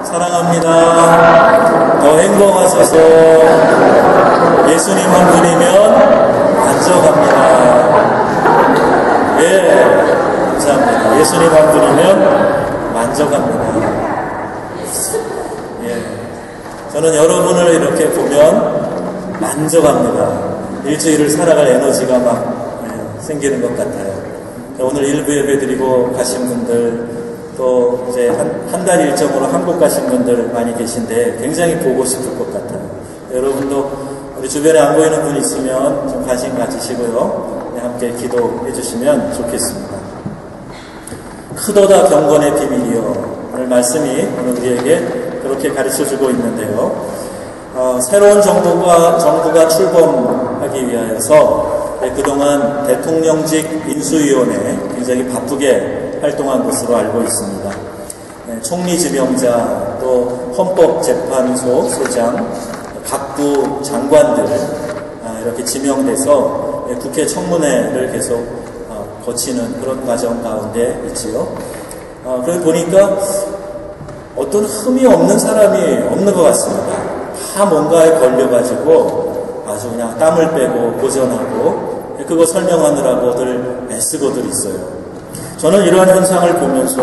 사랑합니다. 더 행복하소서. 예수님 한 분이면 만족합니다. 예, 감사합니다. 예수님 한 분이면 만족합니다. 예, 저는 여러분을 이렇게 보면 만족합니다. 일주일을 살아갈 에너지가 막 생기는 것 같아요. 오늘 일부 예배 드리고 가신 분들, 또 이제 한 달 일정으로 한국 가신 분들 많이 계신데 굉장히 보고 싶을 것 같아요. 여러분도 우리 주변에 안 보이는 분 있으면 좀 관심 가지시고요. 함께 기도해 주시면 좋겠습니다. 크도다 경건의 비밀이요. 오늘 말씀이 오늘 우리에게 그렇게 가르쳐주고 있는데요. 새로운 정부가 출범하기 위하여서 그동안 대통령직 인수위원회 굉장히 바쁘게 활동한 것으로 알고 있습니다. 총리지명자, 또 헌법재판소 소장, 각부 장관들 이렇게 지명돼서 국회 청문회를 계속 거치는 그런 과정 가운데 있지요. 그러고 보니까 어떤 흠이 없는 사람이 없는 것 같습니다. 다 뭔가에 걸려가지고 아주 그냥 땀을 빼고 고전하고 그거 설명하느라고들 애쓰고들 있어요. 저는 이러한 현상을 보면서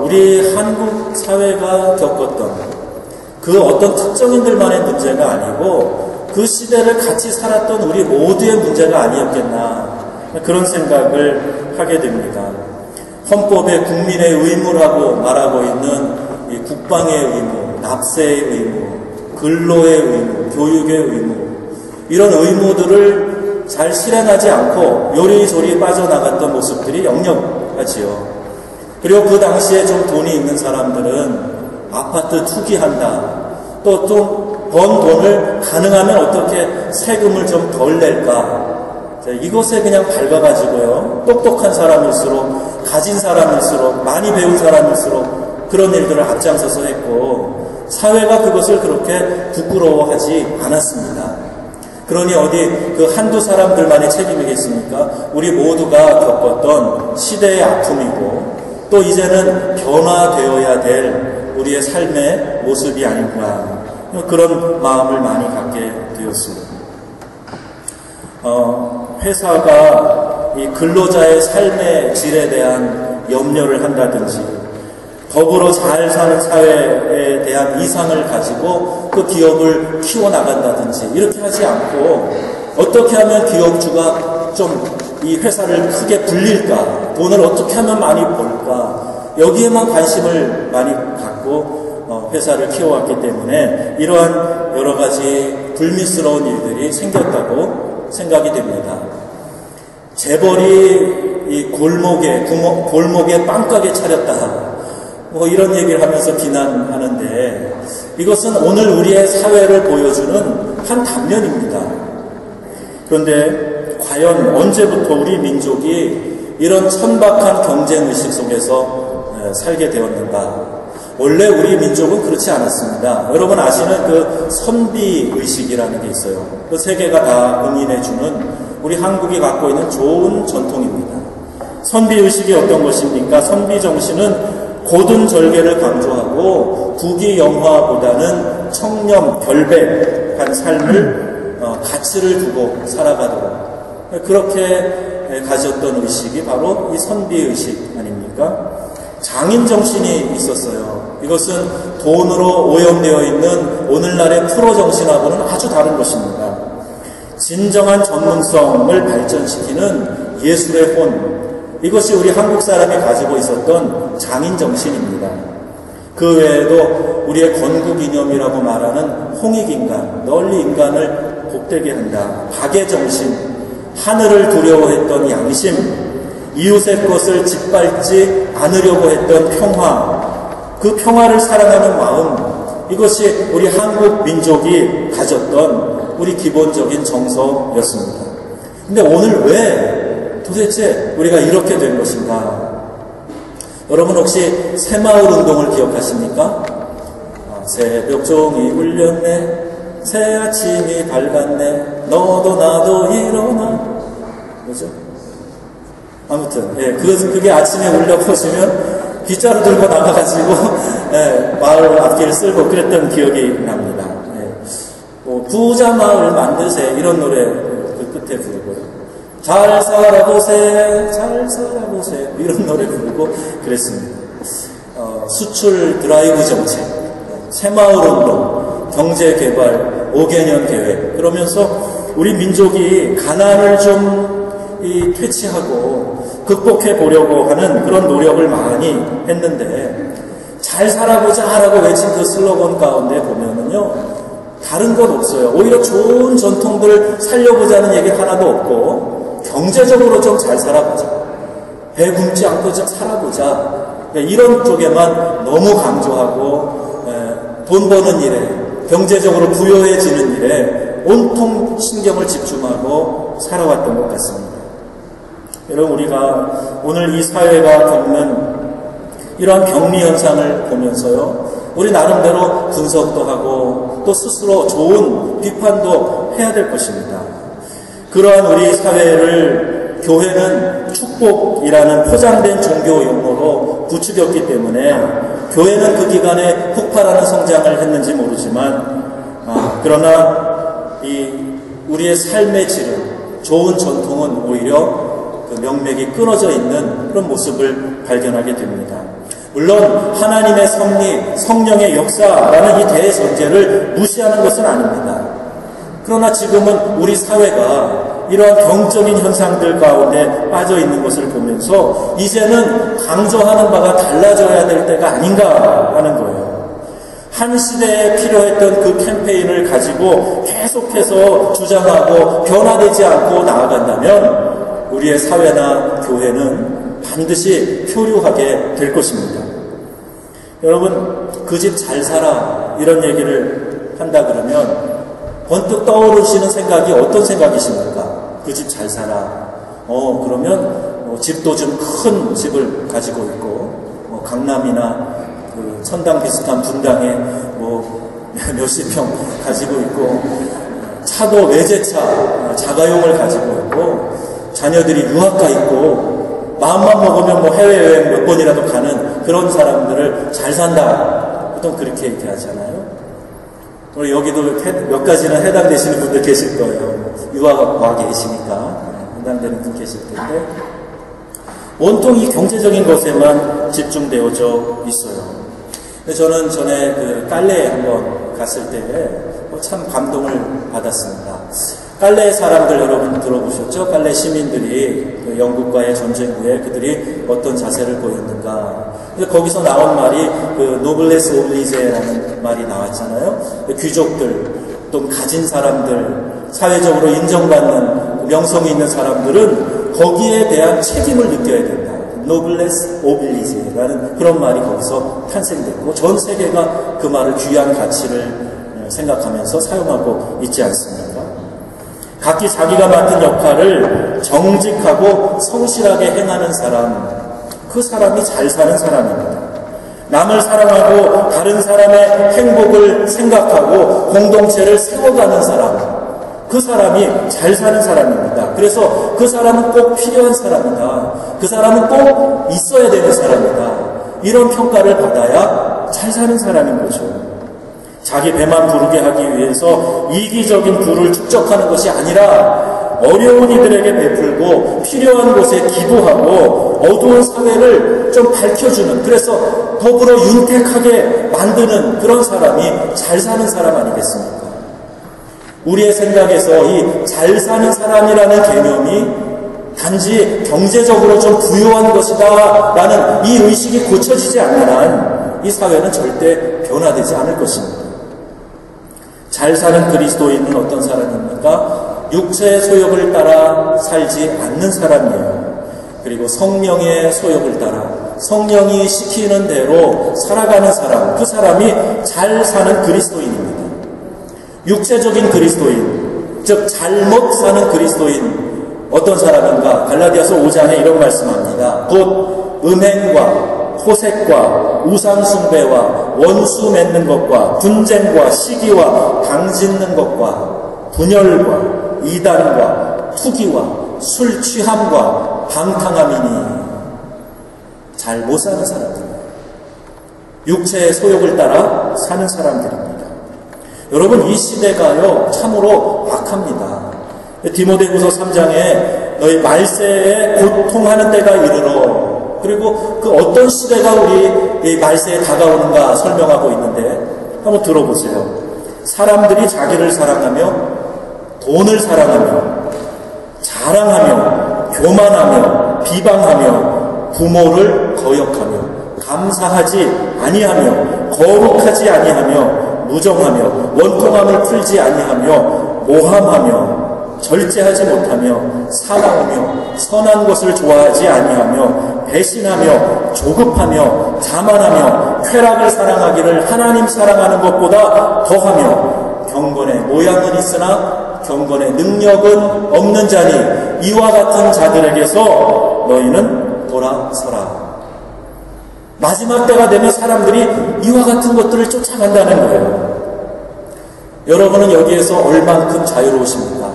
우리 한국 사회가 겪었던 그 어떤 특정인들만의 문제가 아니고 그 시대를 같이 살았던 우리 모두의 문제가 아니었겠나 그런 생각을 하게 됩니다. 헌법에 국민의 의무라고 말하고 있는 이 국방의 의무, 납세의 의무, 근로의 의무, 교육의 의무, 이런 의무들을 잘 실행하지 않고 요리조리 빠져나갔던 모습들이 역력하지요. 그리고 그 당시에 좀 돈이 있는 사람들은 아파트 투기한다. 또 좀 번 돈을 가능하면 어떻게 세금을 좀 덜 낼까. 이것에 그냥 밝아가지고요. 똑똑한 사람일수록, 가진 사람일수록, 많이 배운 사람일수록 그런 일들을 앞장서서 했고 사회가 그것을 그렇게 부끄러워하지 않았습니다. 그러니 어디 그 한두 사람들만의 책임이겠습니까? 우리 모두가 겪었던 시대의 아픔이고 또 이제는 변화되어야 될 우리의 삶의 모습이 아닌가 그런 마음을 많이 갖게 되었습니다. 회사가 이 근로자의 삶의 질에 대한 염려를 한다든지 더불어 잘 사는 사회에 대한 이상을 가지고 그 기업을 키워나간다든지 이렇게 하지 않고 어떻게 하면 기업주가 좀 이 회사를 크게 불릴까, 돈을 어떻게 하면 많이 벌까, 여기에만 관심을 많이 갖고 회사를 키워왔기 때문에 이러한 여러 가지 불미스러운 일들이 생겼다고 생각이 됩니다. 재벌이 이 골목에 빵가게 차렸다. 뭐 이런 얘기를 하면서 비난하는데 이것은 오늘 우리의 사회를 보여주는 한 단면입니다. 그런데 과연 언제부터 우리 민족이 이런 천박한 경쟁의식 속에서 살게 되었는가? 원래 우리 민족은 그렇지 않았습니다. 여러분 아시는 그 선비의식이라는 게 있어요. 그 세계가 다 응인해주는 우리 한국이 갖고 있는 좋은 전통입니다. 선비의식이 어떤 것입니까? 선비정신은 고든 절개를 강조하고 부귀영화보다는 청렴, 결백한 삶을 가치를 두고 살아가도록 그렇게 가졌던 의식이 바로 이 선비의식 아닙니까? 장인정신이 있었어요. 이것은 돈으로 오염되어 있는 오늘날의 프로정신하고는 아주 다른 것입니다. 진정한 전문성을 발전시키는 예술의 혼, 이것이 우리 한국 사람이 가지고 있었던 장인정신입니다. 그 외에도 우리의 건국이념이라고 말하는 홍익인간, 널리 인간을 복되게 한다. 박애정신, 하늘을 두려워했던 양심, 이웃의 것을 짓밟지 않으려고 했던 평화, 그 평화를 사랑하는 마음, 이것이 우리 한국 민족이 가졌던 우리 기본적인 정서였습니다. 근데 오늘 왜 도대체 우리가 이렇게 된 것인가? 여러분 혹시 새마을운동을 기억하십니까? 새벽 종이 울렸네, 새 아침이 밝았네, 너도 나도 일어나. 뭐죠? 아무튼 그게 아침에 울려 퍼지면 빗자루 들고 나가가지고 마을 앞길 쓸고 그랬던 기억이 납니다. 부자 마을 만드세 이런 노래 그 끝에 부르고요. 잘 살아보세 잘 살아보세 이런 노래 부르고 그랬습니다. 수출 드라이브 정책, 새마을운동, 경제개발, 5개년 계획 그러면서 우리 민족이 가난을 좀 퇴치하고 극복해 보려고 하는 그런 노력을 많이 했는데 잘 살아보자 라고 외친 그 슬로건 가운데 보면은요 다른 것 없어요. 오히려 좋은 전통들 살려보자는 얘기 하나도 없고 경제적으로 좀 잘 살아보자, 배 굶지 않고 좀 살아보자, 이런 쪽에만 너무 강조하고 돈 버는 일에 경제적으로 부유해지는 일에 온통 신경을 집중하고 살아왔던 것 같습니다. 여러분, 우리가 오늘 이 사회가 겪는 이러한 격리 현상을 보면서요, 우리 나름대로 분석도 하고 또 스스로 좋은 비판도 해야 될 것입니다. 그러한 우리 사회를 교회는 축복이라는 포장된 종교 용어로 부추겼기 때문에 교회는 그 기간에 폭발하는 성장을 했는지 모르지만 그러나 우리의 삶의 질은 좋은 전통은 오히려 그 명맥이 끊어져 있는 그런 모습을 발견하게 됩니다. 물론 하나님의 섭리, 성령의 역사라는 이 대전제를 무시하는 것은 아닙니다. 그러나 지금은 우리 사회가 이러한 경적인 현상들 가운데 빠져 있는 것을 보면서 이제는 강조하는 바가 달라져야 될 때가 아닌가 하는 거예요. 한 시대에 필요했던 그 캠페인을 가지고 계속해서 주장하고 변화되지 않고 나아간다면 우리의 사회나 교회는 반드시 표류하게 될 것입니다. 여러분, 그 집 잘 살아 이런 얘기를 한다 그러면 번뜩 떠오르시는 생각이 어떤 생각이십니까? 그 집 잘 살아. 그러면 집도 좀 큰 집을 가지고 있고 강남이나 그 천당 비슷한 분당에 몇십 평 가지고 있고 차도 외제차, 자가용을 가지고 있고 자녀들이 유학가 있고 마음만 먹으면 해외여행 몇 번이라도 가는 그런 사람들을 잘 산다. 보통 그렇게 얘기하잖아요. 우리 여기도 몇 가지는 해당되시는 분들 계실 거예요. 유학 와 계시니까 해당되는 분 계실 텐데 온통 이 경제적인 것에만 집중되어져 있어요. 저는 전에 그 깔레에 한번 갔을 때 참 감동을 받았습니다. 깔레 사람들 여러분 들어보셨죠? 깔레 시민들이 그 영국과의 전쟁 후에 그들이 어떤 자세를 보였는가. 거기서 나온 말이 그 노블레스 오블리제라는 말이 나왔잖아요. 귀족들, 또 가진 사람들, 사회적으로 인정받는 명성이 있는 사람들은 거기에 대한 책임을 느껴야 된다. 노블레스 오블리제라는 그런 말이 거기서 탄생됐고 전 세계가 그 말을 귀한 가치를 생각하면서 사용하고 있지 않습니까? 각기 자기가 맡은 역할을 정직하고 성실하게 행하는 사람, 그 사람이 잘 사는 사람입니다. 남을 사랑하고 다른 사람의 행복을 생각하고 공동체를 세워가는 사람, 그 사람이 잘 사는 사람입니다. 그래서 그 사람은 꼭 필요한 사람이다. 그 사람은 꼭 있어야 되는 사람이다. 이런 평가를 받아야 잘 사는 사람인 거죠. 자기 배만 부르게 하기 위해서 이기적인 부를 축적하는 것이 아니라 어려운 이들에게 베풀고 필요한 곳에 기부하고 어두운 사회를 좀 밝혀주는, 그래서 더불어 윤택하게 만드는 그런 사람이 잘 사는 사람 아니겠습니까? 우리의 생각에서 이 잘 사는 사람이라는 개념이 단지 경제적으로 좀 부유한 것이다 라는 이 의식이 고쳐지지 않는 한 이 사회는 절대 변화되지 않을 것입니다. 잘 사는 그리스도인은 어떤 사람입니까? 육체의 소욕을 따라 살지 않는 사람이에요. 그리고 성령의 소욕을 따라 성령이 시키는 대로 살아가는 사람, 그 사람이 잘 사는 그리스도인입니다. 육체적인 그리스도인, 즉 잘못 사는 그리스도인 어떤 사람인가? 갈라디아서 5장에 이런 말씀합니다. 곧 음행과 호색과 우상숭배와 원수 맺는 것과 분쟁과 시기와 당짓는 것과 분열과 이단과 투기와 술 취함과 방탕함이니 잘 못 사는 사람들. 육체의 소욕을 따라 사는 사람들입니다. 여러분, 이 시대가요 참으로 악합니다. 디모데후서 3장에 너희 말세에 고통하는 때가 이르러, 그리고 그 어떤 시대가 우리 이 말세에 다가오는가 설명하고 있는데 한번 들어보세요. 사람들이 자기를 사랑하며 돈을 사랑하며 자랑하며 교만하며 비방하며 부모를 거역하며 감사하지 아니하며 거룩하지 아니하며 무정하며 원통함을 풀지 아니하며 모함하며 절제하지 못하며 사랑하며 선한 것을 좋아하지 아니하며 배신하며 조급하며 자만하며 쾌락을 사랑하기를 하나님 사랑하는 것보다 더하며 경건의 모양은 있으나 경건의 능력은 없는 자니 이와 같은 자들에게서 너희는 돌아서라. 마지막 때가 되면 사람들이 이와 같은 것들을 쫓아간다는 거예요. 여러분은 여기에서 얼만큼 자유로우십니까?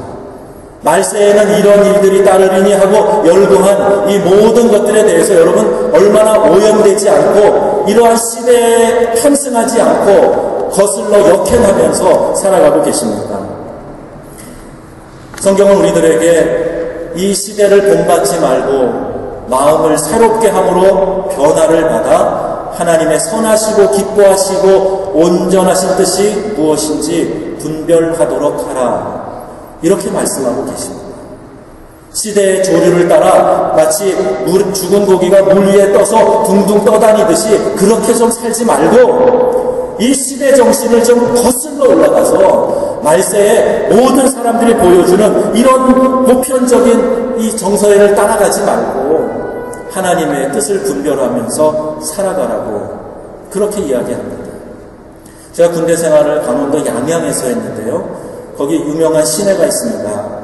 말세에는 이런 일들이 따르리니 하고 열거한 이 모든 것들에 대해서 여러분 얼마나 오염되지 않고 이러한 시대에 편승하지 않고 거슬러 역행하면서 살아가고 계십니까? 성경은 우리들에게 이 시대를 본받지 말고 마음을 새롭게 함으로 변화를 받아 하나님의 선하시고 기뻐하시고 온전하신 뜻이 무엇인지 분별하도록 하라. 이렇게 말씀하고 계십니다. 시대의 조류를 따라 마치 죽은 고기가 물 위에 떠서 둥둥 떠다니듯이 그렇게 좀 살지 말고 이 시대 정신을 좀 거슬러 올라가서 말세에 모든 사람들이 보여주는 이런 보편적인 이 정서를 따라가지 말고 하나님의 뜻을 분별하면서 살아가라고 그렇게 이야기합니다. 제가 군대 생활을 강원도 양양에서 했는데요. 거기 유명한 시내가 있습니다.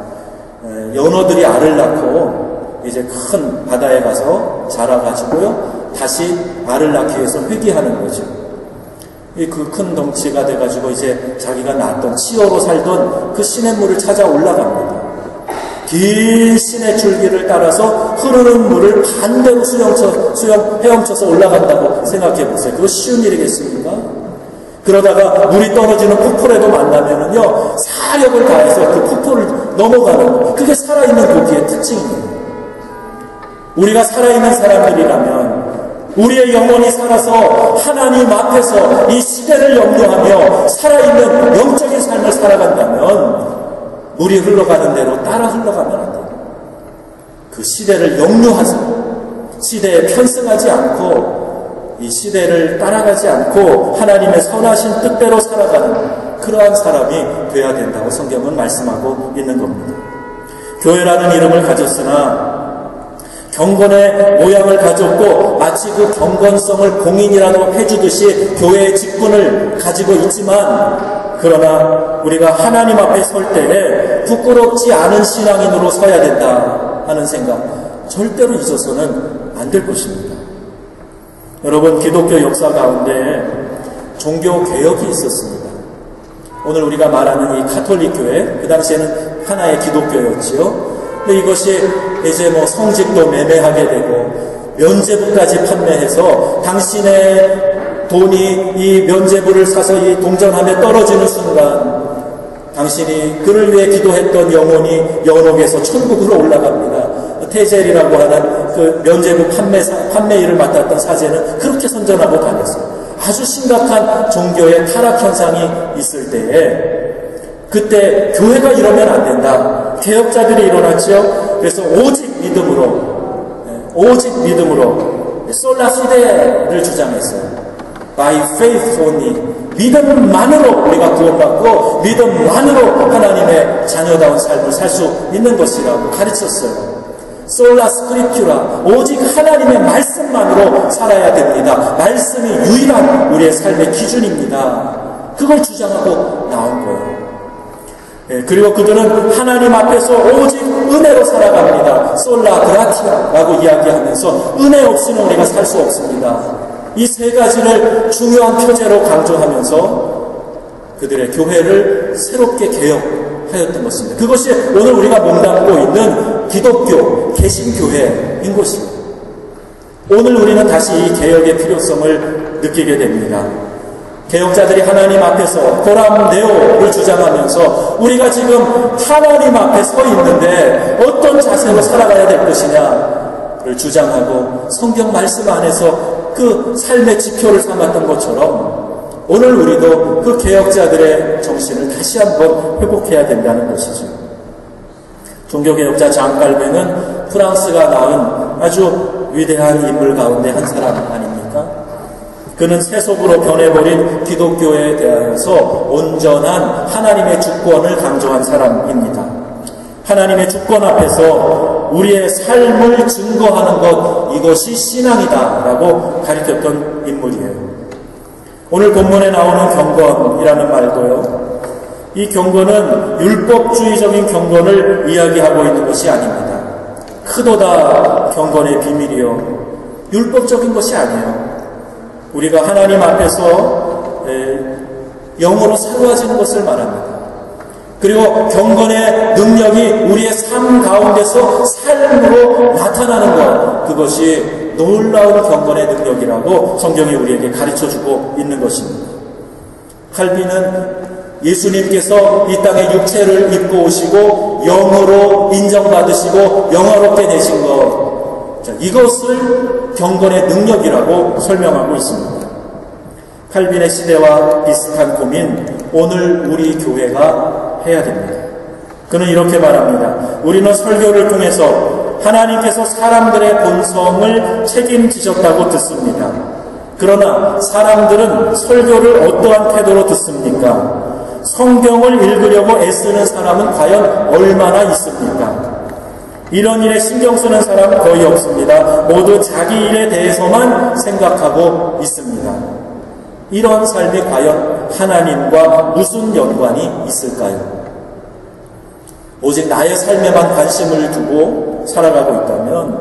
연어들이 알을 낳고 이제 큰 바다에 가서 자라가지고요. 다시 알을 낳기 위해서 회귀하는 거죠. 그 큰 덩치가 돼가지고 이제 자기가 낳았던 치어로 살던 그 시냇물을 찾아 올라갑니다. 긴 시내 줄기를 따라서 흐르는 물을 반대로 헤엄쳐서 올라간다고 생각해 보세요. 그거 쉬운 일이겠습니까? 그러다가 물이 떨어지는 폭포라도 만나면은요, 사력을 다해서 그 폭포를 넘어가는 거. 그게 살아있는 고기의 특징이에요. 우리가 살아있는 사람들이라면, 우리의 영혼이 살아서 하나님 앞에서 이 시대를 염려하며 살아있는 영적인 삶을 살아간다면, 물이 흘러가는 대로 따라 흘러가면 안 돼요. 그 시대를 염려하지, 시대에 편승하지 않고, 이 시대를 따라가지 않고 하나님의 선하신 뜻대로 살아가는 그러한 사람이 되어야 된다고 성경은 말씀하고 있는 겁니다. 교회라는 이름을 가졌으나 경건의 모양을 가졌고 마치 그 경건성을 공인이라도 해주듯이 교회의 직분을 가지고 있지만 그러나 우리가 하나님 앞에 설 때에 부끄럽지 않은 신앙인으로 서야 된다 하는 생각 절대로 잊어서는 안 될 것입니다. 여러분, 기독교 역사 가운데 종교 개혁이 있었습니다. 오늘 우리가 말하는 이 가톨릭 교회, 그 당시에는 하나의 기독교였지요. 근데 이것이 이제 성직도 매매하게 되고 면죄부까지 판매해서 당신의 돈이 이 면죄부를 사서 이 동전함에 떨어지는 순간 당신이 그를 위해 기도했던 영혼이 연옥에서 천국으로 올라갑니다. 테젤이라고 하는 그 면죄부 판매 일을 맡았던 사제는 그렇게 선전하고 다녔어요. 아주 심각한 종교의 타락 현상이 있을 때에 그때 교회가 이러면 안 된다. 개혁자들이 일어났죠. 그래서 오직 믿음으로 솔라 피데를 주장했어요. By faith only. 믿음만으로 우리가 구원받고 믿음만으로 하나님의 자녀다운 삶을 살 수 있는 것이라고 가르쳤어요. 솔라 스크립튜라, 오직 하나님의 말씀만으로 살아야 됩니다. 말씀이 유일한 우리의 삶의 기준입니다. 그걸 주장하고 나온 거예요. 그리고 그들은 하나님 앞에서 오직 은혜로 살아갑니다. 솔라 그라티아라고 이야기하면서 은혜 없이는 우리가 살 수 없습니다. 이 세 가지를 중요한 표제로 강조하면서 그들의 교회를 새롭게 개혁하였던 것입니다. 그것이 오늘 우리가 몸담고 있는 기독교 개신교회인 것입니다. 오늘 우리는 다시 이 개혁의 필요성을 느끼게 됩니다. 개혁자들이 하나님 앞에서 고람네오를 주장하면서 우리가 지금 하나님 앞에 서 있는데 어떤 자세로 살아가야 될 것이냐를 주장하고 성경 말씀 안에서 그 삶의 지표를 삼았던 것처럼 오늘 우리도 그 개혁자들의 정신을 다시 한번 회복해야 된다는 것이죠. 종교개혁자 장 칼빈은 프랑스가 낳은 아주 위대한 인물 가운데 한 사람 아닙니까? 그는 세속으로 변해버린 기독교에 대해서 온전한 하나님의 주권을 강조한 사람입니다. 하나님의 주권 앞에서 우리의 삶을 증거하는 것, 이것이 신앙이다 라고 가르쳤던 인물이에요. 오늘 본문에 나오는 경건이라는 말도요, 이 경건은 율법주의적인 경건을 이야기하고 있는 것이 아닙니다. 크도다 경건의 비밀이요, 율법적인 것이 아니에요. 우리가 하나님 앞에서 영으로 새로워지는 것을 말합니다. 그리고 경건의 능력이 우리의 삶 가운데서 삶으로 나타나는 것, 그것이 놀라운 경건의 능력이라고 성경이 우리에게 가르쳐주고 있는 것입니다. 칼빈은 예수님께서 이 땅에 육체를 입고 오시고 영으로 인정받으시고 영화롭게 되신 것, 이것을 경건의 능력이라고 설명하고 있습니다. 칼빈의 시대와 비슷한 고민, 오늘 우리 교회가 해야 됩니다. 그는 이렇게 말합니다. 우리는 설교를 통해서 하나님께서 사람들의 본성을 책임지셨다고 듣습니다. 그러나 사람들은 설교를 어떠한 태도로 듣습니까? 성경을 읽으려고 애쓰는 사람은 과연 얼마나 있습니까? 이런 일에 신경 쓰는 사람은 거의 없습니다. 모두 자기 일에 대해서만 생각하고 있습니다. 이런 삶이 과연 하나님과 무슨 연관이 있을까요? 오직 나의 삶에만 관심을 두고 살아가고 있다면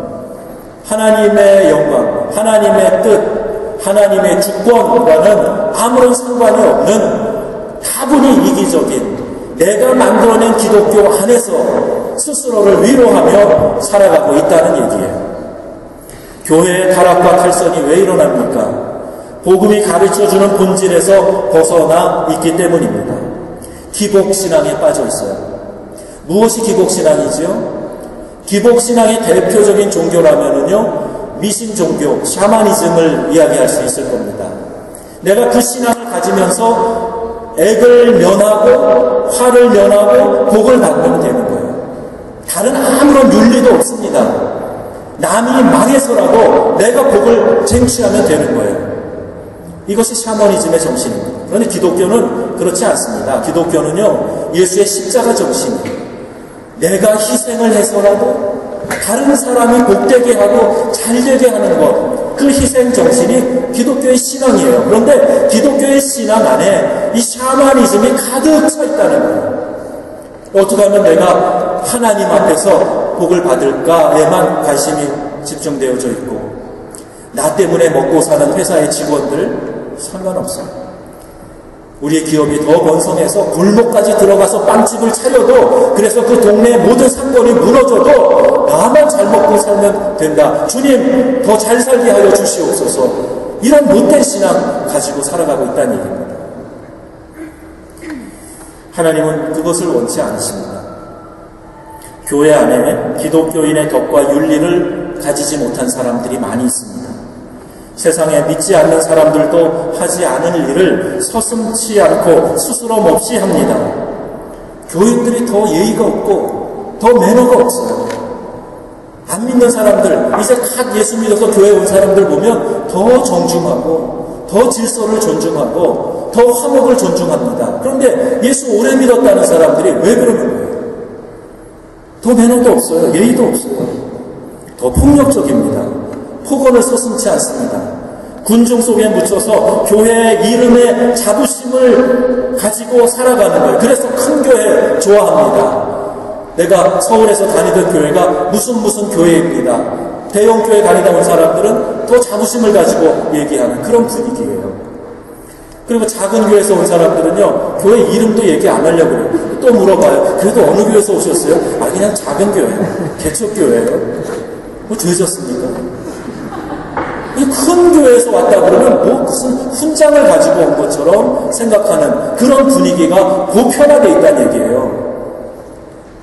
하나님의 영광, 하나님의 뜻, 하나님의 주권과는 아무런 상관이 없는 다분히 이기적인 내가 만들어낸 기독교 안에서 스스로를 위로하며 살아가고 있다는 얘기예요. 교회의 타락과 탈선이 왜 일어납니까? 복음이 가르쳐주는 본질에서 벗어나 있기 때문입니다. 기복신앙에 빠져 있어요. 무엇이 기복신앙이지요? 기복신앙의 대표적인 종교라면은요, 미신 종교, 샤머니즘을 이야기할 수 있을 겁니다. 내가 그 신앙을 가지면서 액을 면하고 화를 면하고 복을 받으면 되는 거예요. 다른 아무런 윤리도 없습니다. 남이 망해서라도 내가 복을 쟁취하면 되는 거예요. 이것이 샤머니즘의 정신입니다. 그런데 기독교는 그렇지 않습니다. 기독교는요, 예수의 십자가 정신이에요. 내가 희생을 해서라도 다른 사람이 복되게 하고 잘되게 하는 것, 그 희생 정신이 기독교의 신앙이에요. 그런데 기독교의 신앙 안에 이 샤머니즘이 가득 차 있다는 거예요. 어떻게 하면 내가 하나님 앞에서 복을 받을까에만 관심이 집중되어져 있고, 나 때문에 먹고 사는 회사의 직원들 상관없어요. 우리의 기업이 더 번성해서 골목까지 들어가서 빵집을 차려도, 그래서 그 동네의 모든 상권이 무너져도 나만 잘 먹고 살면 된다. 주님 더 잘 살게 하여 주시옵소서. 이런 못된 신앙 가지고 살아가고 있다는 얘기입니다. 하나님은 그것을 원치 않으십니다. 교회 안에 기독교인의 덕과 윤리를 가지지 못한 사람들이 많이 있습니다. 세상에 믿지 않는 사람들도 하지 않은 일을 서슴지 않고 스스럼 없이 합니다. 교인들이 더 예의가 없고 더 매너가 없어요. 안 믿는 사람들, 이제 갓 예수 믿어서 교회에 온 사람들 보면 더 정중하고 더 질서를 존중하고 더 화목을 존중합니다. 그런데 예수 오래 믿었다는 사람들이 왜 그러는 거예요? 더 매너도 없어요. 예의도 없어요. 더 폭력적입니다. 폭언을 서슴지 않습니다. 군중 속에 묻혀서 교회의 이름에 자부심을 가지고 살아가는 거예요. 그래서 큰 교회 좋아합니다. 내가 서울에서 다니던 교회가 무슨 교회입니다. 대형 교회 다니다 온 사람들은 더 자부심을 가지고 얘기하는 그런 분위기예요. 그리고 작은 교회에서 온 사람들은요, 교회 이름도 얘기 안 하려고 그래요. 또 물어봐요. 그래도 어느 교회에서 오셨어요? 아, 그냥 작은 교회예요. 개척교회예요. 뭐 죄졌습니까? 이 큰 교회에서 왔다 그러면 뭐 무슨 장을 가지고 온 것처럼 생각하는 그런 분위기가 보편화되어 있다는 얘기예요.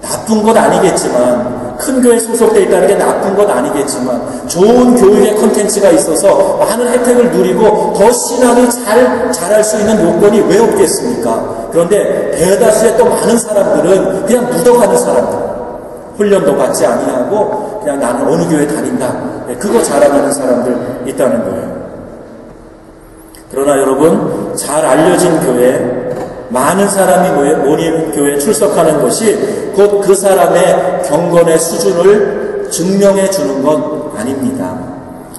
나쁜 것 아니겠지만, 큰 교회에 소속되어 있다는 게 나쁜 것 아니겠지만, 좋은 교육의 콘텐츠가 있어서 많은 혜택을 누리고 더 신앙이 잘할 수 있는 요건이 왜 없겠습니까? 그런데 대다수의 또 많은 사람들은 그냥 묻어가는 사람들, 훈련도 받지 아니하고 그냥 나는 어느 교회 다닌다, 그거 자랑하는 사람들 있다는 거예요. 그러나 여러분, 잘 알려진 교회, 많은 사람이 모이는 교회에 출석하는 것이 곧 그 사람의 경건의 수준을 증명해 주는 것 아닙니다.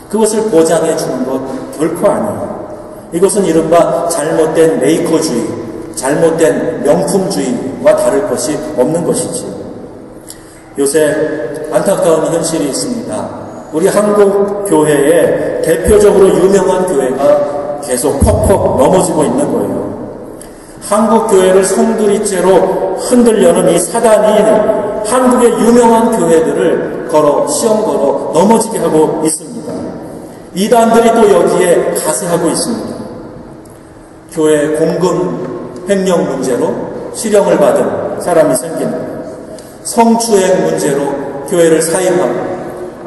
그것을 보장해 주는 것 결코 아니에요. 이것은 이른바 잘못된 메이커주의, 잘못된 명품주의와 다를 것이 없는 것이지요. 요새 안타까운 현실이 있습니다. 우리 한국 교회에 대표적으로 유명한 교회가 계속 퍽퍽 넘어지고 있는 거예요. 한국 교회를 송두리째로 흔들려는 이 사단이 한국의 유명한 교회들을 시험 걸어 넘어지게 하고 있습니다. 이단들이 또 여기에 가세하고 있습니다. 교회 공금 횡령 문제로 실형을 받은 사람이 생기는 거예요. 성추행 문제로 교회를 사임하고,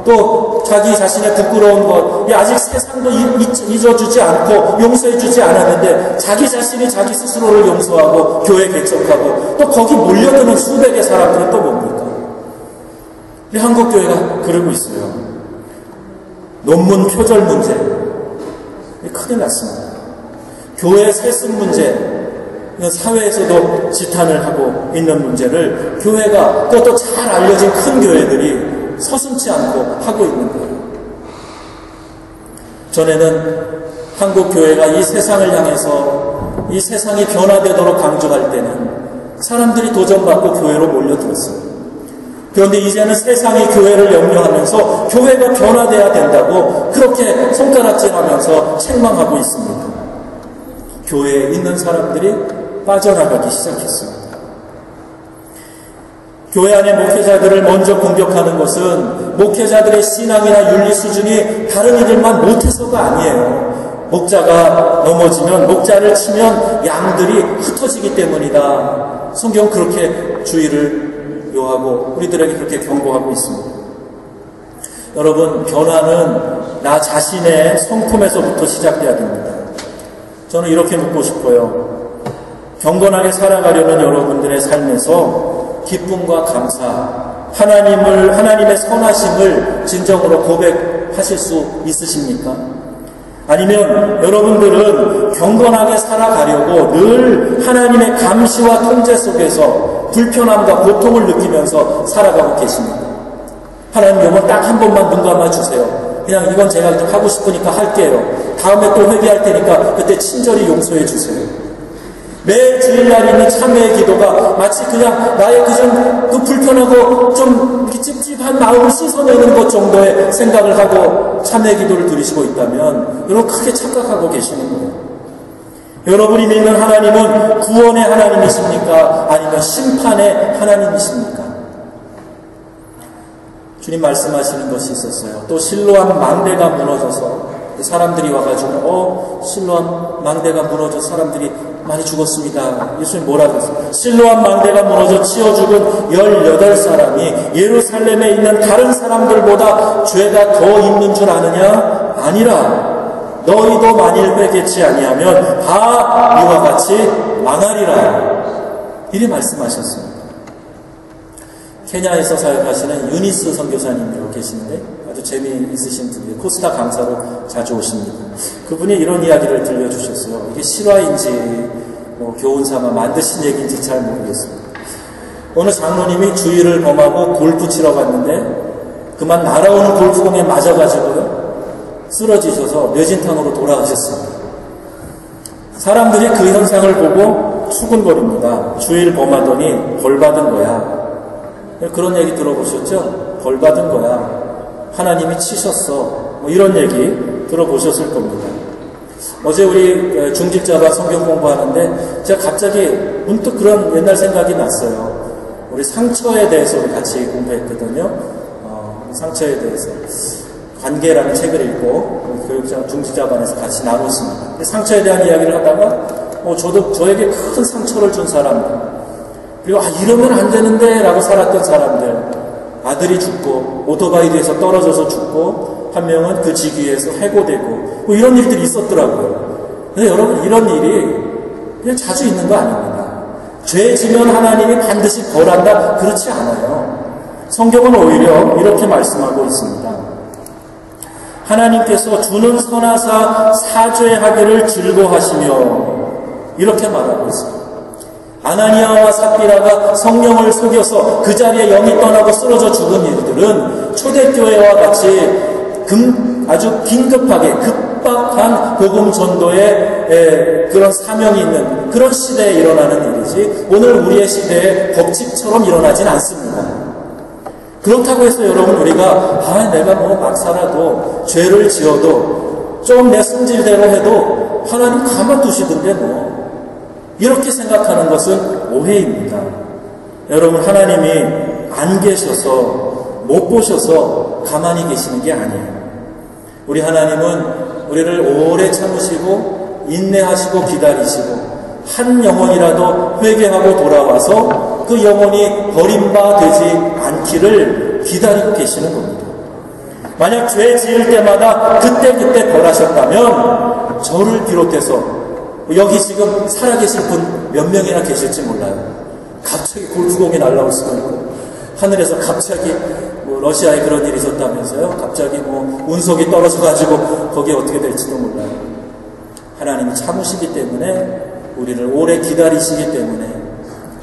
또 자기 자신의 부끄러운 것, 아직 세상도 잊어주지 않고 용서해주지 않았는데 자기 자신이 자기 스스로를 용서하고 교회 개척하고, 또 거기 몰려드는 수백의 사람들은 또 뭡니까? 우리 한국교회가 그러고 있어요. 논문 표절 문제, 큰일 났습니다. 교회 세습 문제, 사회에서도 지탄을 하고 있는 문제를 교회가 또 잘 알려진 큰 교회들이 서슴지 않고 하고 있는 거예요. 전에는 한국 교회가 이 세상을 향해서 이 세상이 변화되도록 강조할 때는 사람들이 도전받고 교회로 몰려들었어요. 그런데 이제는 세상이 교회를 염려하면서 교회가 변화돼야 된다고 그렇게 손가락질하면서 책망하고 있습니다. 교회에 있는 사람들이 빠져나가기 시작했습니다. 교회 안의 목회자들을 먼저 공격하는 것은 목회자들의 신앙이나 윤리 수준이 다른 이들만 못해서가 아니에요. 목자가 넘어지면, 목자를 치면 양들이 흩어지기 때문이다. 성경 그렇게 주의를 요하고 우리들에게 그렇게 경고하고 있습니다. 여러분, 변화는 나 자신의 성품에서부터 시작돼야 됩니다. 저는 이렇게 묻고 싶어요. 경건하게 살아가려는 여러분들의 삶에서 기쁨과 감사, 하나님의 선하심을 진정으로 고백하실 수 있으십니까? 아니면 여러분들은 경건하게 살아가려고 늘 하나님의 감시와 통제 속에서 불편함과 고통을 느끼면서 살아가고 계십니까? 하나님, 이번 딱 한 번만 눈 감아주세요. 그냥 이건 제가 좀 하고 싶으니까 할게요. 다음에 또 회개할 테니까 그때 친절히 용서해 주세요. 매 주일날 있는 참회의 기도가 마치 그냥 나의 그 불편하고 좀 이렇게 찝찝한 마음을 씻어내는 것 정도의 생각을 하고 참회의 기도를 드리시고 있다면 여러분 크게 착각하고 계시는 거예요. 여러분이 믿는 하나님은 구원의 하나님이십니까? 아니면 심판의 하나님이십니까? 주님 말씀하시는 것이 있었어요. 또 실로암 망대가 무너져서 사람들이 와가지고 실로암 망대가 무너져 사람들이 많이 죽었습니다. 예수님 뭐라고 했어요? 실로암 망대가 무너져 치어 죽은 18사람이 예루살렘에 있는 다른 사람들보다 죄가 더 있는 줄 아느냐? 아니라 너희도 만일 회개치 아니하면 다 이와 같이 망하리라. 이리 말씀하셨습니다. 케냐에서 사역하시는 유니스 선교사님이라고 계시는데 아주 재미있으신 분이에요. 코스타 강사로 자주 오십니다. 그분이 이런 이야기를 들려주셨어요. 이게 실화인지 교훈 삼아 만드신 얘기인지 잘 모르겠습니다. 어느 장로님이 주의를 범하고 골프 치러 갔는데 그만 날아오는 골프공에 맞아가지고요 쓰러지셔서 뇌진탕으로 돌아가셨습니다. 사람들이 그 현상을 보고 수군거립니다. 주의를 범하더니 벌받은 거야. 그런 얘기 들어보셨죠? 벌받은 거야. 하나님이 치셨어. 이런 얘기 들어보셨을 겁니다. 어제 우리 중직자가 성경 공부하는데 제가 갑자기 문득 그런 옛날 생각이 났어요. 우리 상처에 대해서 우리 같이 공부했거든요. 상처에 대해서. 관계라는 책을 읽고 교육자 중지자반에서 같이 나눴습니다. 상처에 대한 이야기를 하다가 저에게 큰 상처를 준 사람들, 그리고 이러면 안 되는데 라고 살았던 사람들, 아들이 죽고 오토바이 뒤에서 떨어져서 죽고 한 명은 그 직위에서 해고되고 이런 일들이 있었더라고요. 근데 여러분, 이런 일이 그냥 자주 있는 거 아닙니다. 죄 지면 하나님이 반드시 벌한다, 그렇지 않아요. 성경은 오히려 이렇게 말씀하고 있습니다. 하나님께서 주는 선하사 사죄하기를 즐거워하시며, 이렇게 말하고 있습니다. 아나니아와 삽비라가 성령을 속여서 그 자리에 영이 떠나고 쓰러져 죽은 일들은 초대교회와 같이 아주 긴급하게 급박한 복음 전도의 그런 사명이 있는 그런 시대에 일어나는 일이지, 오늘 우리의 시대에 법칙처럼 일어나진 않습니다. 그렇다고 해서 여러분, 우리가 내가 막 살아도 죄를 지어도 좀 내 성질대로 해도 하나님 가만두시던데 이렇게 생각하는 것은 오해입니다. 여러분, 하나님이 안 계셔서, 못 보셔서 가만히 계시는 게 아니에요. 우리 하나님은 우리를 오래 참으시고 인내하시고 기다리시고 한 영혼이라도 회개하고 돌아와서 그 영혼이 버림받지 않기를 기다리고 계시는 겁니다. 만약 죄 지을 때마다 그때 벌하셨다면 저를 비롯해서 여기 지금 살아계실 분 몇 명이나 계실지 몰라요. 갑자기 골프공이 날라올 수도 있고, 하늘에서 갑자기 러시아에 그런 일이 있었다면서요. 갑자기 운석이 떨어져가지고 거기에 어떻게 될지도 몰라요. 하나님이 참으시기 때문에, 우리를 오래 기다리시기 때문에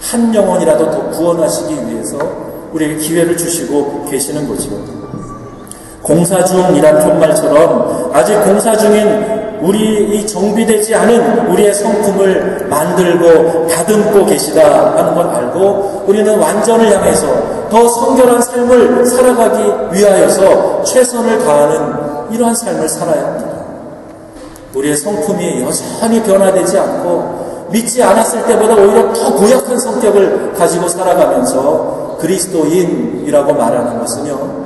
한 영혼이라도 더 구원하시기 위해서 우리에게 기회를 주시고 계시는 거죠. 공사 중이란 푯말처럼 아직 공사 중인 이 정비되지 않은 우리의 성품을 만들고 다듬고 계시다 하는 걸 알고, 우리는 완전을 향해서 더 성결한 삶을 살아가기 위하여서 최선을 다하는 이러한 삶을 살아야 합니다. 우리의 성품이 여전히 변화되지 않고 믿지 않았을 때보다 오히려 더 고약한 성격을 가지고 살아가면서 그리스도인이라고 말하는 것은요,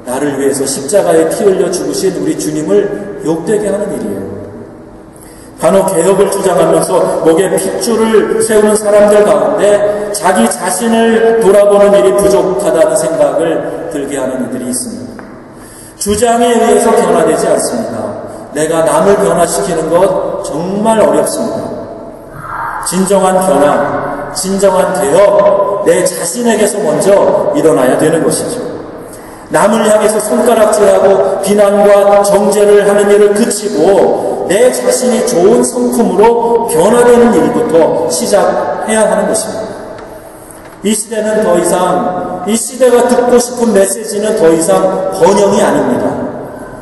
나를 위해서 십자가에 피 흘려 죽으신 우리 주님을 욕되게 하는 일이에요. 간혹 개혁을 주장하면서 목에 핏줄을 세우는 사람들 가운데 자기 자신을 돌아보는 일이 부족하다는 생각을 들게 하는 이들이 있습니다. 주장에 의해서 변화되지 않습니다. 내가 남을 변화시키는 것 정말 어렵습니다. 진정한 변화, 진정한 개혁, 내 자신에게서 먼저 일어나야 되는 것이죠. 남을 향해서 손가락질하고 비난과 정죄를 하는 일을 그치고 내 자신이 좋은 성품으로 변화되는 일부터 시작해야 하는 것입니다. 이 시대는 더 이상, 이 시대가 듣고 싶은 메시지는 더 이상 번영이 아닙니다.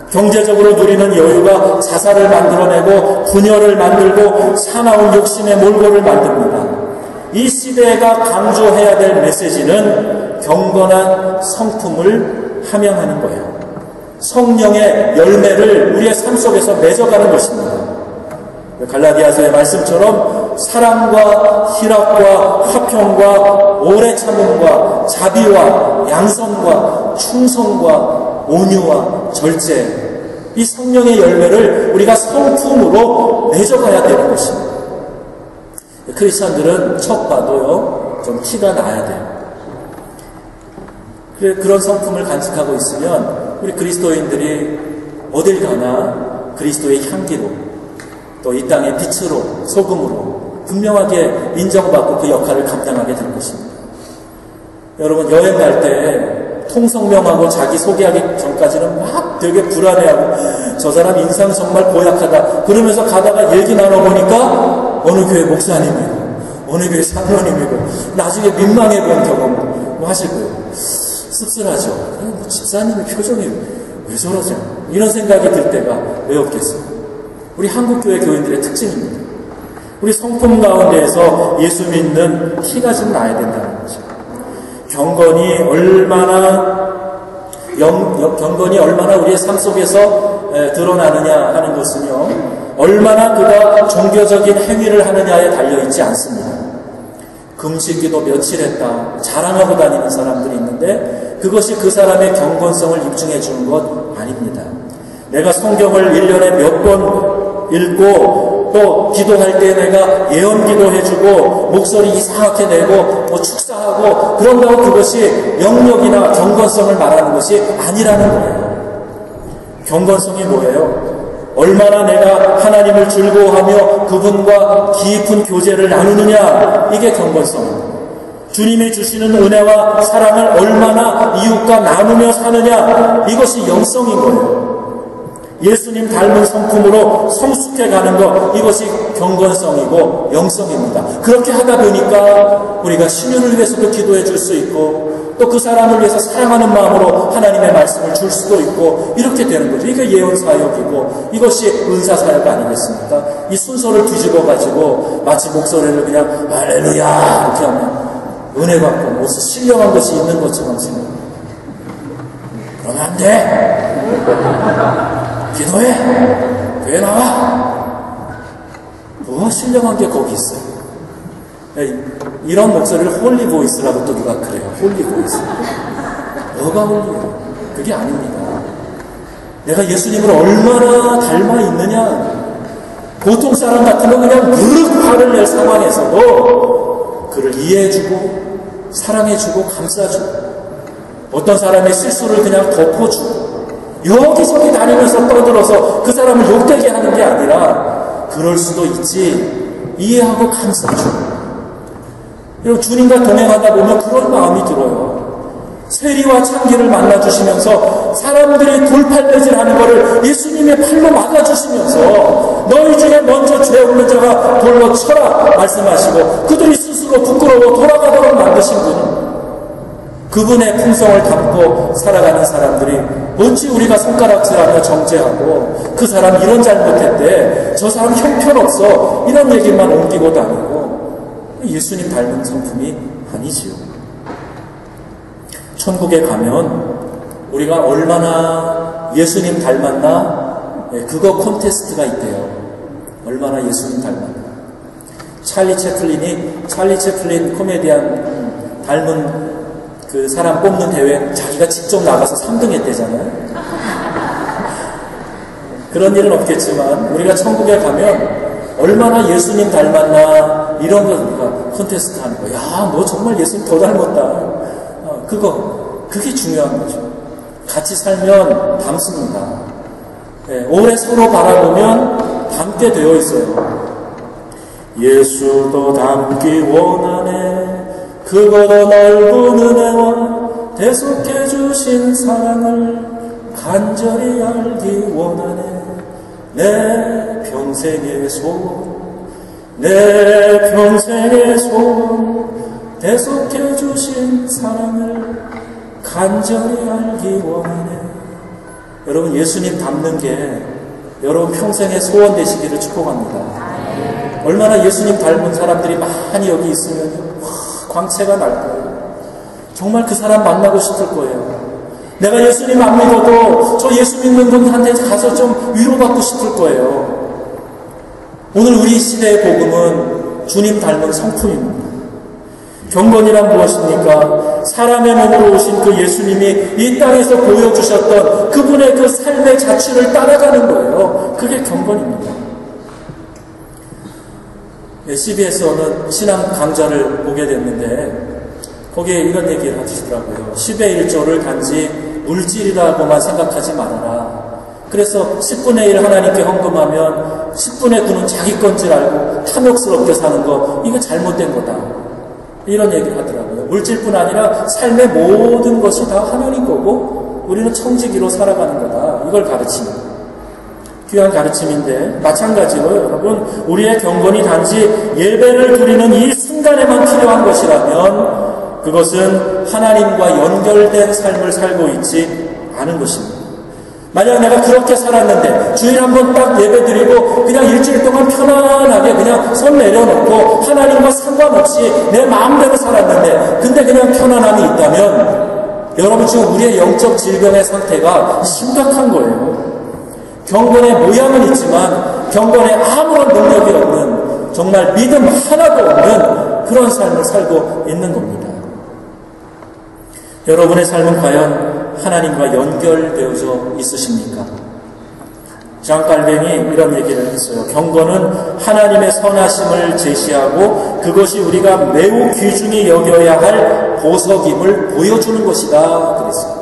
경제적으로 누리는 여유가 자살을 만들어내고 분열을 만들고 사나운 욕심의 몰골을 만듭니다. 이 시대가 강조해야 될 메시지는 경건한 성품을 함양하는 거예요. 성령의 열매를 우리의 삶 속에서 맺어가는 것입니다. 갈라디아서의 말씀처럼 사랑과 희락과 화평과 오래 참음과 자비와 양선과 충성과 온유와 절제, 이 성령의 열매를 우리가 성품으로 맺어가야 되는 것입니다. 크리스찬들은 첫 봐도요, 좀 티가 나야 돼요. 그런 성품을 간직하고 있으면 우리 그리스도인들이 어딜 가나 그리스도의 향기로, 또 이 땅의 빛으로, 소금으로 분명하게 인정받고 그 역할을 감당하게 될 것입니다. 여러분, 여행 갈 때 통성명하고 자기 소개하기 전까지는 막 되게 불안해하고 저 사람 인상 정말 고약하다 그러면서 가다가 얘기 나눠보니까 어느 교회 목사님이고 어느 교회 장로님이고 나중에 민망해 본 경험 하실 거예요. 씁쓸하죠. 집사님의 표정이 왜 저러죠? 이런 생각이 들 때가 왜 없겠어요? 우리 한국교회 교인들의 특징입니다. 우리 성품 가운데에서 예수 믿는 티가 좀 나야 된다는 거죠. 경건이 얼마나 우리의 삶 속에서 드러나느냐 하는 것은요, 얼마나 그가 종교적인 행위를 하느냐에 달려있지 않습니다. 금식기도 며칠 했다 자랑하고 다니는 사람들이 있는데 그것이 그 사람의 경건성을 입증해 주는 것 아닙니다. 내가 성경을 1년에 몇 번 읽고 또 기도할 때 내가 예언 기도해주고 목소리 이상하게 내고 축사하고 그런다고 그것이 영역이나 경건성을 말하는 것이 아니라는 거예요. 경건성이 뭐예요? 얼마나 내가 하나님을 즐거워하며 그분과 깊은 교제를 나누느냐, 이게 경건성입니다. 주님이 주시는 은혜와 사랑을 얼마나 이웃과 나누며 사느냐, 이것이 영성인 거예요. 예수님 닮은 성품으로 성숙해 가는 것, 이것이 경건성이고 영성입니다. 그렇게 하다 보니까 우리가 신유를 위해서도 기도해 줄 수 있고 또 그 사람을 위해서 사랑하는 마음으로 하나님의 말씀을 줄 수도 있고 이렇게 되는 거죠. 이게 예언사역이고 이것이 은사사역 아니겠습니까? 이 순서를 뒤집어 가지고 마치 목소리를 그냥 할렐루야 이렇게 하면 은혜 받고 무슨 신령한 것이 있는 것처럼 생각합니다. 그러면 안 돼. 기도해. 교회 나와. 뭐 신령한 게 거기 있어요. 이런 목소리를 홀리 보이스라고 또 누가 그래요. 홀리 보이스. 뭐가 홀리예요? 그게 아닙니다. 내가 예수님을 얼마나 닮아 있느냐. 보통 사람 같으면 그냥 무릎 화를 낼 상황에서도 그를 이해해주고 사랑해주고 감싸주고 어떤 사람의 실수를 그냥 덮어주고 여기저기 다니면서 떠들어서 그 사람을 욕되게 하는 게 아니라 그럴 수도 있지 이해하고 감싸주고. 여러분 주님과 동행하다 보면 그런 마음이 들어요. 세리와 창기를 만나주시면서 사람들이 돌팔매질하는 것을 예수님의 팔로 막아주시면서 너희 중에 먼저 죄 없는 자가 돌로 쳐라 말씀하시고 그들이 스스로 부끄러워 돌아가도록 만드신 분은 그분의 품성을 담고 살아가는 사람들이 어찌 우리가 손가락질하며 정죄하고 그 사람 이런 잘못했대 저 사람 형편없어 이런 얘기만 옮기고 다니고 예수님 닮은 성품이 아니지요. 천국에 가면 우리가 얼마나 예수님 닮았나 그거 콘테스트가 있대요. 얼마나 예수님 닮았나. 찰리 채플린 코미디언 닮은 그 사람 뽑는 대회 자기가 직접 나가서 3등 했대잖아요. 그런 일은 없겠지만 우리가 천국에 가면 얼마나 예수님 닮았나 이런 거 우리가 콘테스트 하는 거야. 야, 너 정말 예수님 더 닮았다. 그게 중요한 거죠. 같이 살면 닮습니다. 네, 오래 서로 바라보면 닮게 되어 있어요. 예수도 닮기 원하네. 그보다 넓은 은혜와 대속해 주신 사랑을 간절히 알기 원하네. 내 평생의 소원, 내 평생의 소원, 대속해 주신 사랑을 간절히 알기 원하네. 여러분 예수님 닮는 게 여러분 평생의 소원 되시기를 축복합니다. 얼마나 예수님 닮은 사람들이 많이 여기 있으면 광채가 날 거예요. 정말 그 사람 만나고 싶을 거예요. 내가 예수님 안 믿어도 저 예수 믿는 분한테 가서 좀 위로받고 싶을 거예요. 오늘 우리 시대의 복음은 주님 닮은 성품입니다. 경건이란 무엇입니까? 사람의 몸으로 오신 그 예수님이 이 땅에서 보여주셨던 그분의 그 삶의 자취를 따라가는 거예요. 그게 경건입니다. CBS 어느 신앙 강좌를 보게 됐는데 거기에 이런 얘기를 하시더라고요. 10의 1조를 단지 물질이라고만 생각하지 말아라. 그래서 10분의 1 하나님께 헌금하면 10분의 9는 자기 건 줄 알고 탐욕스럽게 사는 거 이거 잘못된 거다. 이런 얘기를 하더라고요. 물질뿐 아니라 삶의 모든 것이 다 하나님 거고 우리는 청지기로 살아가는 거다. 이걸 가르치는 귀한 가르침인데 마찬가지로 여러분 우리의 경건이 단지 예배를 드리는 이 순간에만 필요한 것이라면 그것은 하나님과 연결된 삶을 살고 있지 않은 것입니다. 만약 내가 그렇게 살았는데 주일 한번 딱 예배 드리고 그냥 일주일 동안 편안하게 그냥 손 내려놓고 하나님과 상관없이 내 마음대로 살았는데 근데 그냥 편안함이 있다면 여러분 지금 우리의 영적 질병의 상태가 심각한 거예요. 경건의 모양은 있지만 경건에 아무런 능력이 없는 정말 믿음 하나도 없는 그런 삶을 살고 있는 겁니다. 여러분의 삶은 과연 하나님과 연결되어져 있으십니까? 장 깔뱅이 이런 얘기를 했어요. 경건은 하나님의 선하심을 제시하고 그것이 우리가 매우 귀중히 여겨야 할 보석임을 보여주는 것이다 그랬어요.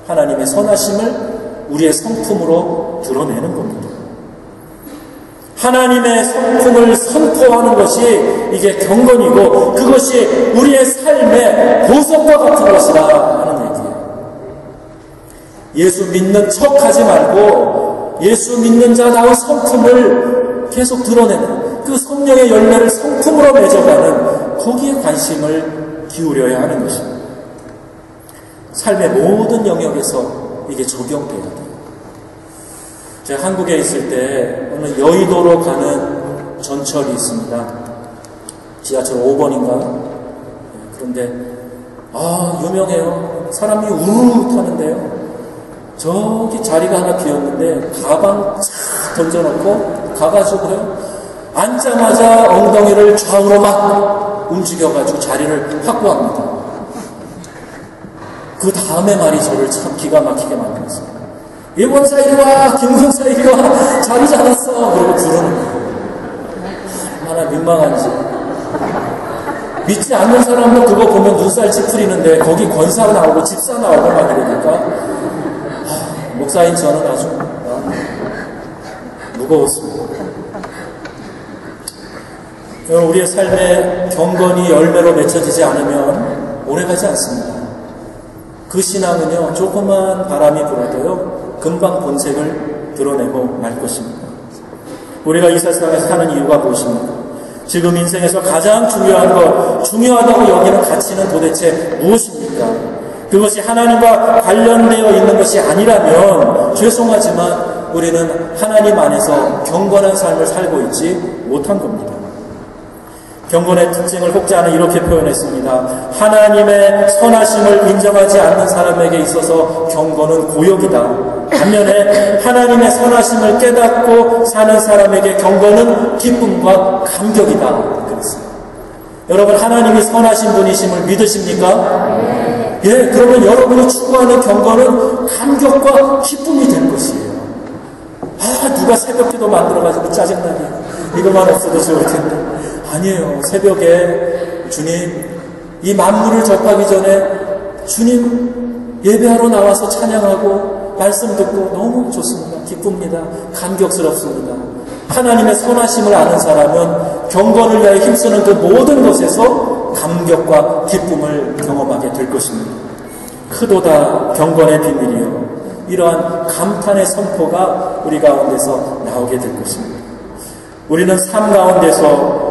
하나님의 선하심을 우리의 성품으로 드러내는 겁니다. 하나님의 성품을 선포하는 것이 이게 경건이고 그것이 우리의 삶의 보석과 같은 것이다 하는 얘기예요. 예수 믿는 척하지 말고 예수 믿는 자다운 성품을 계속 드러내는 그 성령의 열매를 성품으로 맺어가는 거기에 관심을 기울여야 하는 것입니다. 삶의 모든 영역에서 이게 적용돼야 돼요. 제가 한국에 있을 때 어느 여의도로 가는 전철이 있습니다. 지하철 5번인가? 그런데 유명해요. 사람이 우르르 타는데요. 저기 자리가 하나 비었는데 가방 싹 던져놓고 가가지고요. 앉자마자 엉덩이를 좌우로 막 움직여가지고 자리를 확보합니다. 그 다음에 말이 저를 참 기가 막히게 만들었어요. 이권사 이리 와, 김권사 이리 와, 자리 잡았어. 그러고 부르는 거예요. 얼마나 민망한지. 믿지 않는 사람은 그거 보면 눈살 찌푸리는데 거기 권사 나오고 집사 나오고 막 이러니까 목사인 저는 아주 무거웠습니다. 우리의 삶에 경건이 열매로 맺혀지지 않으면 오래가지 않습니다. 그 신앙은요, 조그만 바람이 불어도요, 금방 본색을 드러내고 말 것입니다. 우리가 이 세상에서 사는 이유가 무엇입니까? 지금 인생에서 가장 중요한 것, 중요하다고 여기는 가치는 도대체 무엇입니까? 그것이 하나님과 관련되어 있는 것이 아니라면 죄송하지만 우리는 하나님 안에서 경건한 삶을 살고 있지 못한 겁니다. 경건의 특징을 혹자는 이렇게 표현했습니다. 하나님의 선하심을 인정하지 않는 사람에게 있어서 경건은 고역이다. 반면에 하나님의 선하심을 깨닫고 사는 사람에게 경건은 기쁨과 감격이다. 그랬어요. 여러분, 하나님이 선하신 분이심을 믿으십니까? 예, 그러면 여러분이 추구하는 경건은 감격과 기쁨이 될 것이에요. 누가 새벽기도 만들어가지고 짜증나게 이것만 없어도 좋을 텐데. 아니에요. 새벽에 주님, 이 만물을 접하기 전에 주님 예배하러 나와서 찬양하고 말씀 듣고 너무 좋습니다. 기쁩니다. 감격스럽습니다. 하나님의 선하심을 아는 사람은 경건을 위하여 힘쓰는 그 모든 것에서 감격과 기쁨을 경험하게 될 것입니다. 크도다 경건의 비밀이요. 이러한 감탄의 선포가 우리 가운데서 나오게 될 것입니다. 우리는 삶 가운데서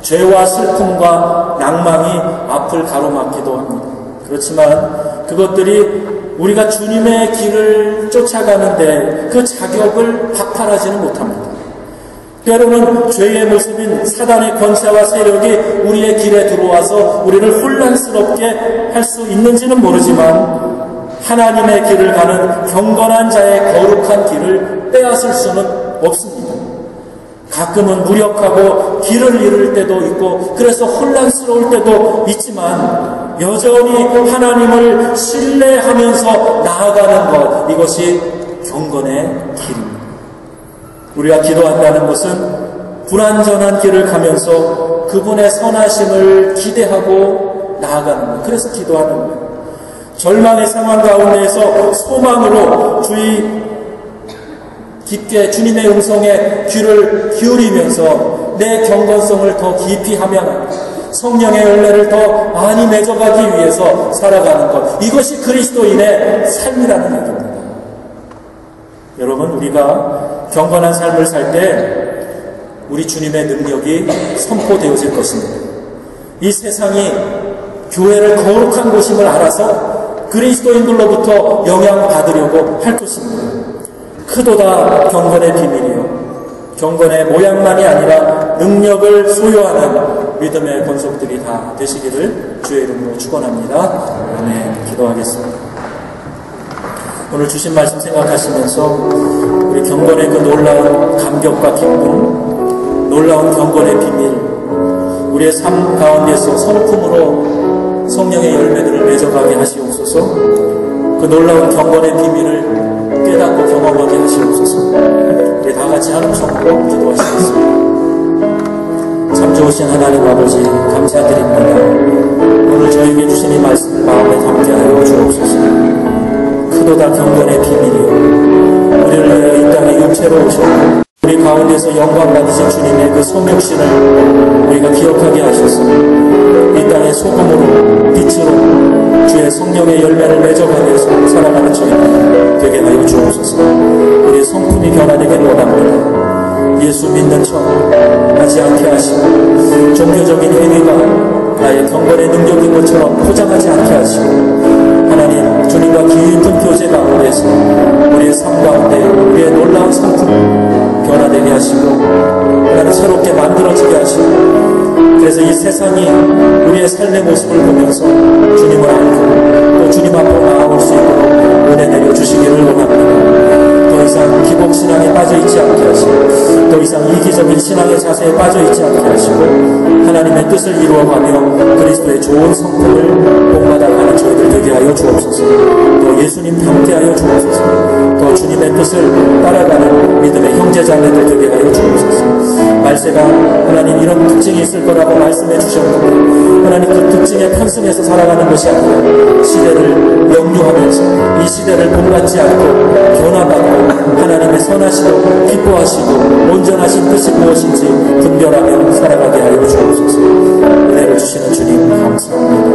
죄와 슬픔과 낭망이 앞을 가로막기도 합니다. 그렇지만 그것들이 우리가 주님의 길을 쫓아가는데 그 자격을 박탈하지는 못합니다. 때로는 죄의 모습인 사단의 권세와 세력이 우리의 길에 들어와서 우리를 혼란스럽게 할 수 있는지는 모르지만 하나님의 길을 가는 경건한 자의 거룩한 길을 빼앗을 수는 없습니다. 가끔은 무력하고 길을 잃을 때도 있고 그래서 혼란스러울 때도 있지만 여전히 하나님을 신뢰하면서 나아가는 것, 이것이 경건의 길입니다. 우리가 기도한다는 것은 불완전한 길을 가면서 그분의 선하심을 기대하고 나아가는 것, 그래서 기도하는 거예요. 절망의 상황 가운데에서 소망으로 깊게 주님의 음성에 귀를 기울이면서 내 경건성을 더 깊이 함양하고 성령의 열매를 더 많이 맺어가기 위해서 살아가는 것, 이것이 그리스도인의 삶이라는 얘기입니다. 여러분, 우리가 경건한 삶을 살 때 우리 주님의 능력이 선포되어질 것입니다. 이 세상이 교회를 거룩한 곳임을 알아서 그리스도인들로부터 영향받으려고 할 것입니다. 크도다 경건의 비밀이요. 경건의 모양만이 아니라 능력을 소유하는 믿음의 권속들이 다 되시기를 주의 이름으로 축원합니다. 아멘. 기도하겠습니다. 오늘 주신 말씀 생각하시면서 우리 경건의 그 놀라운 감격과 기쁨, 놀라운 경건의 비밀, 우리의 삶 가운데서 성품으로 성령의 열매들을 맺어가게 하시옵소서. 그 놀라운 경건의 비밀을 깨닫고 경험하게 하시옵소서. 우리 다 같이 하는 성으로 기도하시겠습니다. 참 좋으신 하나님 아버지 감사드립니다. 오늘 저에게 주신 이 말씀을 마음에 담게 하여 주옵소서. 크도다 경건의 비밀이요, 우리를 위하여 이 땅에 육체로 오셨고 우리 가운데서 영광 받으신 주님의 그 소명신을 우리가 기억하게 하셔서 이 땅의 소금으로 빛으로 주의 성령의 열매를 맺어가기 위해서 살아가는 저희가 되게 하여 주옵소서. 우리의 성품이 변화되길 원합니다. 예수 믿는 척 하지 않게 하시고 종교적인 행위가 나의 경건의 능력인 것처럼 포장하지 않게 하시고 하나님 주님과 깊은 교제 가운데서 우리의 삶 가운데 우리의 놀라운 성품 변화되게 하시고 하나님 새롭게 만들어지게 하시고 그래서 이 세상이 우리의 삶의 모습을 보면서 주님을 알고 또 주님 앞으로 나아올 수 있도록 은혜 내려주시기를 원합니다. 더 이상 기복신앙에 빠져있지 않게 하시고 더 이상 이기적인 신앙의 자세에 빠져있지 않게 하시고 하나님의 뜻을 이루어가며 그리스도의 좋은 성품을 본받아가는 저희들 되게 하여 주옵소서. 또 예수님 함께하여 주옵소서. 또 주님의 뜻을 따라가는 믿음의 형제자매들 되게 하여 주옵소서. 말세가 하나님 이런 특징이 있을 거라고 말씀해 주셨는데 하나님 그 특징에 편승해서 살아가는 것이 아니라 시대를 역류하면서 이 시대를 본받지 않고 변화받고 하나님의 선하시고 기뻐하시고 온전하신 뜻이 무엇인지 분별하며 살아가게 하여 주옵소서. 은혜를 주시는 주님 감사합니다.